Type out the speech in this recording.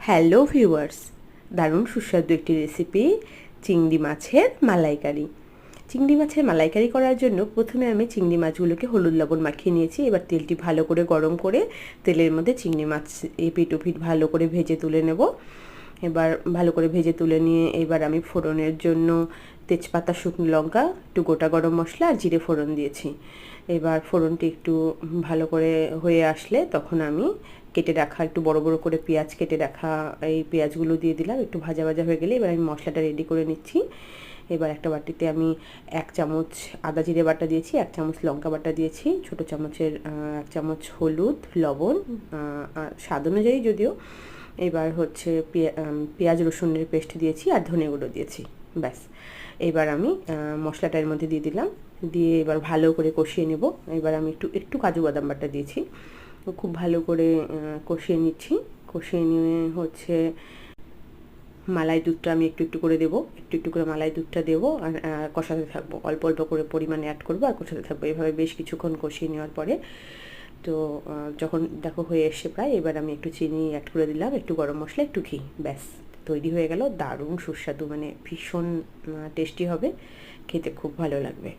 Hello viewers, দারুণ সুস্বাদু একটি রেসিপি চিংড়ি মাছের মালাইকারি। চিংড়ি মাছের মালাইকারি করার জন্য প্রথমে আমি চিংড়ি মাছগুলোকে হলুদ লবণ মাখিয়ে নিয়েছি। এবার তেলটি ভালো করে গরম করে তেলের মধ্যে চিংড়ি মাছ এপিট ওপিট ভালো করে ভেজে তুলে নেব। এবার ভালো করে ভেজে তুলে নিয়ে এবার আমি ফোড়নের জন্য তেজপাতা, শুকনো লঙ্কা, একটু গোটা গরম মশলা আর জিরে ফোড়ন দিয়েছি। এবার ফোড়নটি একটু ভালো করে হয়ে আসলে তখন আমি কেটে রাখা একটু বড় বড় করে পেঁয়াজ কেটে রাখা এই পেঁয়াজগুলো দিয়ে দিলাম। একটু ভাজা ভাজা হয়ে গেলে এবার আমি মশলাটা রেডি করে নিচ্ছি। এবার একটা বাটিতে আমি 1 চামচ আদা জিরে বাটা দিয়েছি, 1 চামচ লঙ্কা বাটা দিয়েছি, ছোটো চামচের 1 চামচ হলুদ, লবণ স্বাদ অনুযায়ী যদিও। এবার হচ্ছে পেঁয়াজ রসুনের পেস্ট দিয়েছি আর ধনে গুঁড়ো দিয়েছি। ব্যাস, এবার আমি মশলাটা এর মধ্যে দিয়ে দিলাম, দিয়ে এবার ভালো করে কষিয়ে নেব। এবার আমি একটু কাজু বাদাম বাটা দিয়েছি, খুব ভালো করে কষিয়ে নিচ্ছি। কষিয়ে নিয়ে হচ্ছে মালাই দুধটা আমি একটু করে দেবো, একটু করে মালাই দুধটা দেবো আর কষাতে থাকবো। অল্প অল্প করে পরিমাণে অ্যাড করবো আর কষাতে থাকবো। এভাবে বেশ কিছুক্ষণ কষিয়ে নেওয়ার পরে তো যখন দেখো হয়ে এসছে প্রায়, এবার আমি একটু চিনি অ্যাড করে দিলাম, একটু গরম মশলা, একটু ঘি। ব্যাস, তৈরি হয়ে গেল দারুণ সুস্বাদু, মানে ভীষণ টেস্টি হবে, খেতে খুব ভালো লাগবে।